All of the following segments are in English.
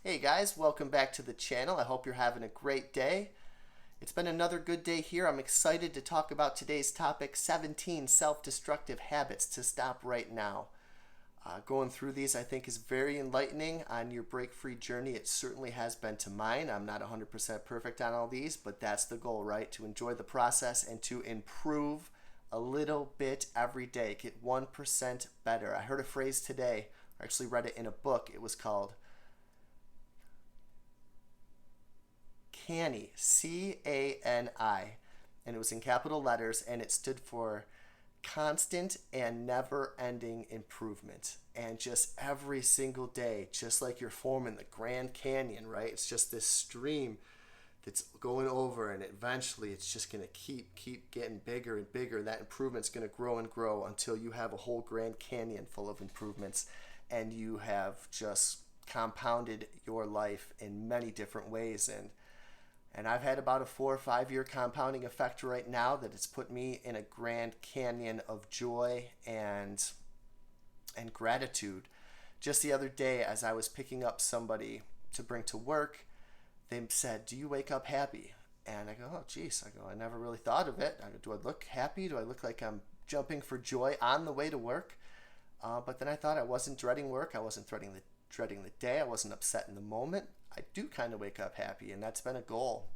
Hey guys, welcome back to the channel. I hope you're having a great day. It's been another good day here. I'm excited to talk about today's topic, 17 self-destructive habits to stop right now. Going through these I think is very enlightening on your break-free journey. It certainly has been to mine. I'm not 100% perfect on all these, but that's the goal, right? To enjoy the process and to improve a little bit every day. Get 1% better. I heard a phrase today, I actually read it in a book. It was called CANI, C-A-N-I, and it was in capital letters, and it stood for constant and never-ending improvement. And just every single day, just like you're forming the Grand Canyon, right? It's just this stream that's going over, and eventually it's just going to keep getting bigger and bigger. That improvement's going to grow and grow until you have a whole Grand Canyon full of improvements, and you have just compounded your life in many different ways. And I've had about a 4 or 5 year compounding effect right now that it's put me in a Grand Canyon of joy and gratitude. Just the other day, as I was picking up somebody to bring to work, they said, "Do you wake up happy?" And I go, "Oh, geez." I go, "I never really thought of it." I go, "Do I look happy? Do I look like I'm jumping for joy on the way to work?" But then I thought I wasn't dreading work. I wasn't dreading the day. I wasn't upset in the moment. I do kind of wake up happy, and that's been a goal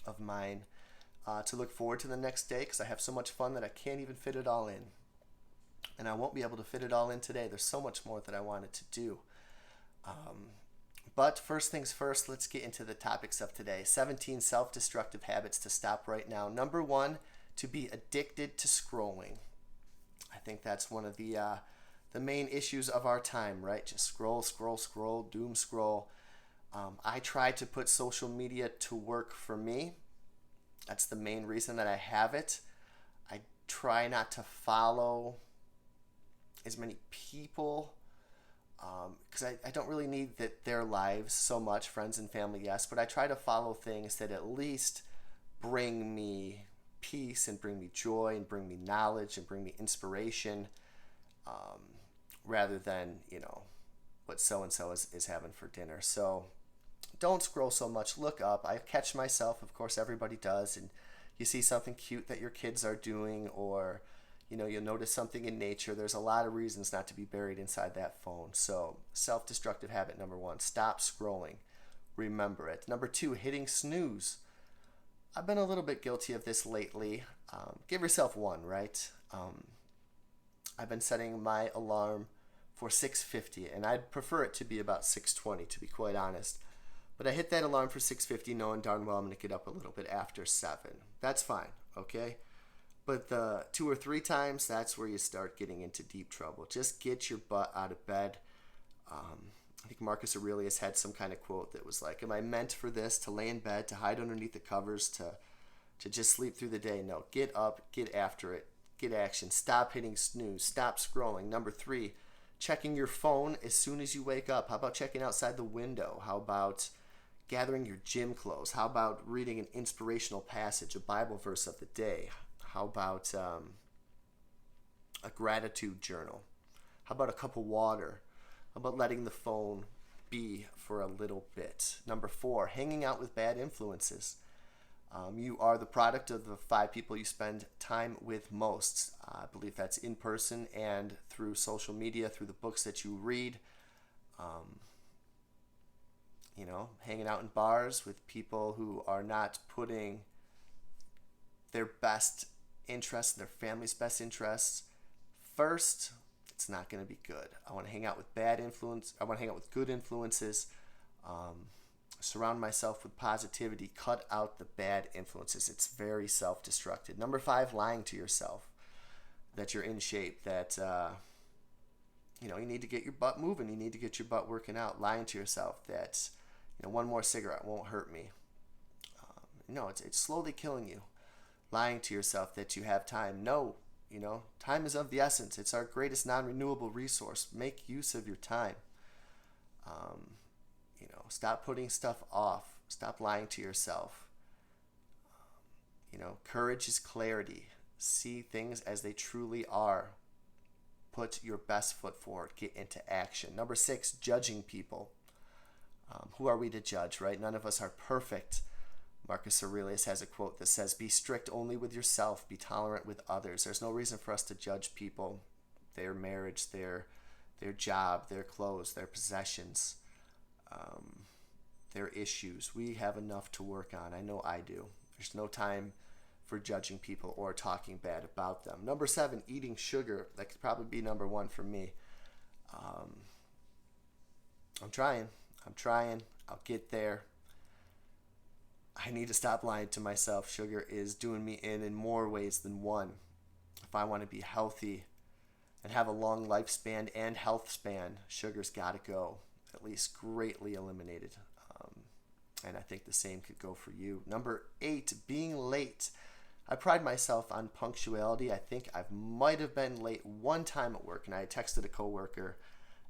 of mine, to look forward to the next day, because I have so much fun that I can't even fit it all in. And I won't be able to fit it all in today. There's so much more that I wanted to do. But first things first, let's get into the topics of today. 17 self-destructive habits to stop right now. Number one, to be addicted to scrolling. I think that's one of the main issues of our time, right? Just scroll, scroll, scroll, doom scroll. I try to put social media to work for me. That's the main reason that I have it. I try not to follow as many people, because I don't really need their lives so much, friends and family, yes, but I try to follow things that at least bring me peace and bring me joy and bring me knowledge and bring me inspiration, rather than, what so-and-so is having for dinner. So don't scroll so much. Look up. I catch myself, of course everybody does, and you see something cute that your kids are doing, or you'll notice something in nature. There's a lot of reasons not to be buried inside that phone. So self-destructive habit number one, stop scrolling. Remember it. Number two, hitting snooze. I've been a little bit guilty of this lately. Give yourself one, right? I've been setting my alarm for 6:50, and I'd prefer it to be about 6:20, to be quite honest. But I hit that alarm for 6:50 knowing darn well I'm going to get up a little bit after 7. That's fine, okay? But the 2 or 3 times, that's where you start getting into deep trouble. Just get your butt out of bed. I think Marcus Aurelius had some kind of quote that was like, "Am I meant for this, to lay in bed, to hide underneath the covers, to just sleep through the day?" No, get up, get after it, get action. Stop hitting snooze, stop scrolling. Number 3, checking your phone as soon as you wake up. How about checking outside the window? How about gathering your gym clothes? How about reading an inspirational passage, a Bible verse of the day? How about a gratitude journal? How about a cup of water? How about letting the phone be for a little bit? Number 4, hanging out with bad influences. You are the product of the 5 people you spend time with most. I believe that's in person and through social media, through the books that you read. Hanging out in bars with people who are not putting their best interests, their family's best interests first, it's not going to be good. I want to hang out with bad influence. I want to hang out with good influences. Surround myself with positivity. Cut out the bad influences. It's very self-destructive. Number 5, lying to yourself that you're in shape, that you need to get your butt moving. You need to get your butt working out. Lying to yourself that one more cigarette won't hurt me. It's slowly killing you. Lying to yourself that you have time. No, time is of the essence. It's our greatest non-renewable resource. Make use of your time. Stop putting stuff off. Stop lying to yourself. Courage is clarity. See things as they truly are. Put your best foot forward. Get into action. Number 6, judging people. Who are we to judge, right? None of us are perfect. Marcus Aurelius has a quote that says, "Be strict only with yourself, be tolerant with others." There's no reason for us to judge people, their marriage, their job, their clothes, their possessions, their issues. We have enough to work on. I know I do. There's no time for judging people or talking bad about them. Number 7, eating sugar. That could probably be number 1 for me. I'm trying. I'll get there. I need to stop lying to myself. Sugar is doing me in more ways than one. If I want to be healthy and have a long lifespan and health span, sugar's got to go, at least greatly eliminated. And I think the same could go for you. Number 8, being late. I pride myself on punctuality. I think I might have been late one time at work, and I texted a coworker.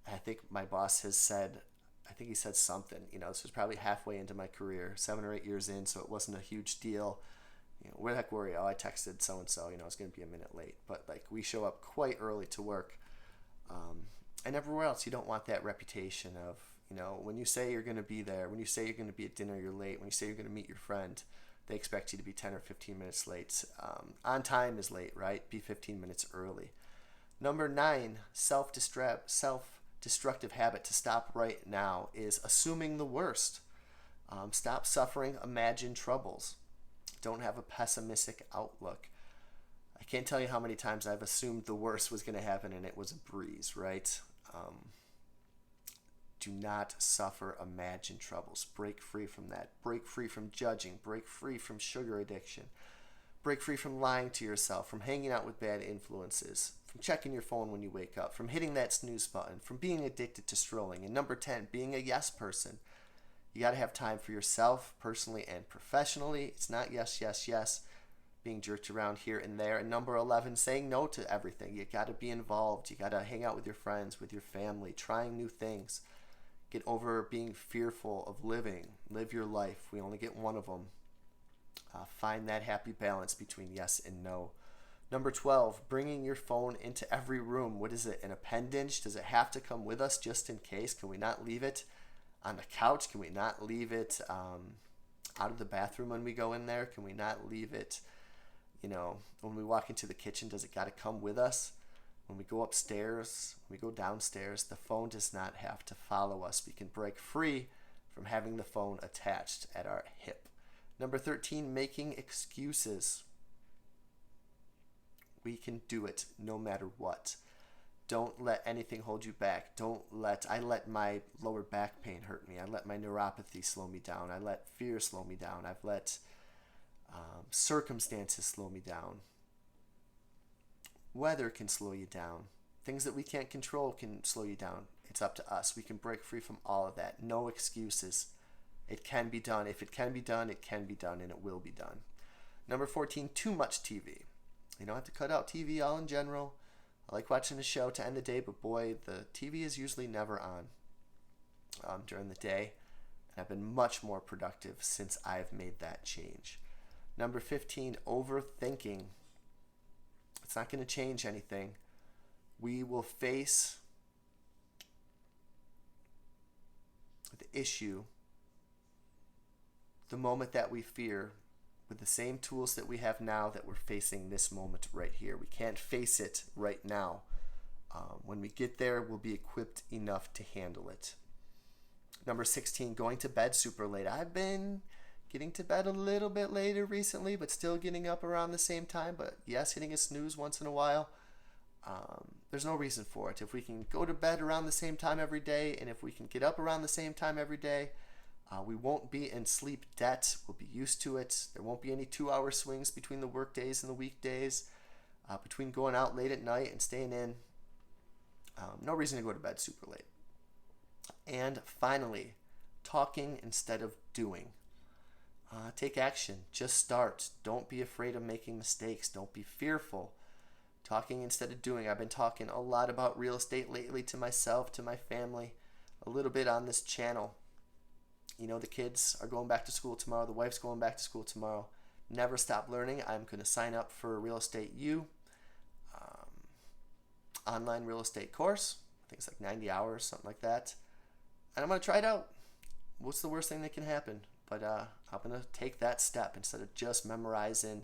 And I think my boss has said, I think he said something. This was probably halfway into my career, 7 or 8 years in, so it wasn't a huge deal. Where the heck were you? Oh, I texted so-and-so, it's going to be a minute late. But, we show up quite early to work. And everywhere else, you don't want that reputation of, when you say you're going to be there, when you say you're going to be at dinner, you're late. When you say you're going to meet your friend, they expect you to be 10 or 15 minutes late. On time is late, right? Be 15 minutes early. Number 9, self-destructive habit to stop right now is assuming the worst. Stop suffering imagined troubles. Don't have a pessimistic outlook. I can't tell you how many times I've assumed the worst was going to happen and it was a breeze, right? Do not suffer imagined troubles. Break free from that. Break free from judging. Break free from sugar addiction. Break free from lying to yourself, from hanging out with bad influences, from checking your phone when you wake up, from hitting that snooze button, from being addicted to strolling. And number 10, being a yes person. You got to have time for yourself, personally and professionally. It's not yes, yes, yes, being jerked around here and there. And number 11, saying no to everything. You got to be involved. You got to hang out with your friends, with your family, trying new things. Get over being fearful of living. Live your life. We only get one of them. Find that happy balance between yes and no. Number 12, bringing your phone into every room. What is it, an appendage? Does it have to come with us just in case? Can we not leave it on the couch? Can we not leave it out of the bathroom when we go in there? Can we not leave it, when we walk into the kitchen? Does it got to come with us? When we go upstairs, when we go downstairs, the phone does not have to follow us. We can break free from having the phone attached at our hip. Number 13, making excuses. We can do it no matter what. Don't let anything hold you back. I let my lower back pain hurt me. I let my neuropathy slow me down. I let fear slow me down. I've let circumstances slow me down. Weather can slow you down. Things that we can't control can slow you down. It's up to us. We can break free from all of that. No excuses. It can be done. If it can be done, it can be done, and it will be done. Number 14, too much TV. You don't have to cut out TV all in general. I like watching a show to end the day, but boy, the TV is usually never on during the day. And I've been much more productive since I've made that change. Number 15, overthinking. It's not going to change anything. We will face the issue, the moment that we fear, with the same tools that we have now that we're facing this moment right here. We can't face it right now. When we get there, we'll be equipped enough to handle it. Number 16, going to bed super late. I've been getting to bed a little bit later recently, but still getting up around the same time. But yes, hitting a snooze once in a while. There's no reason for it. If we can go to bed around the same time every day, and if we can get up around the same time every day, we won't be in sleep debt. We'll be used to it. There won't be any 2-hour swings between the work days and the weekdays, between going out late at night and staying in. No reason to go to bed super late. And finally, talking instead of doing. Take action. Just start. Don't be afraid of making mistakes. Don't be fearful. Talking instead of doing. I've been talking a lot about real estate lately to myself, to my family, a little bit on this channel. The kids are going back to school tomorrow. The wife's going back to school tomorrow. Never stop learning. I'm going to sign up for Real Estate U, online real estate course. I think it's like 90 hours, something like that. And I'm going to try it out. what's the worst thing that can happen? But I'm going to take that step instead of just memorizing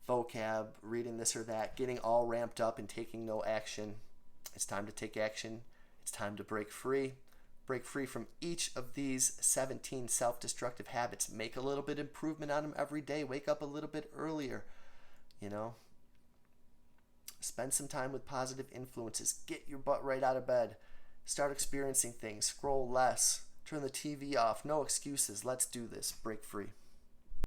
vocab, reading this or that, getting all ramped up and taking no action. It's time to take action. It's time to break free. Break free from each of these 17 self-destructive habits. Make a little bit improvement on them every day. Wake up a little bit earlier. You know, spend some time with positive influences. Get your butt right out of bed. Start experiencing things. Scroll less. Turn the TV off. No excuses. Let's do this. Break free.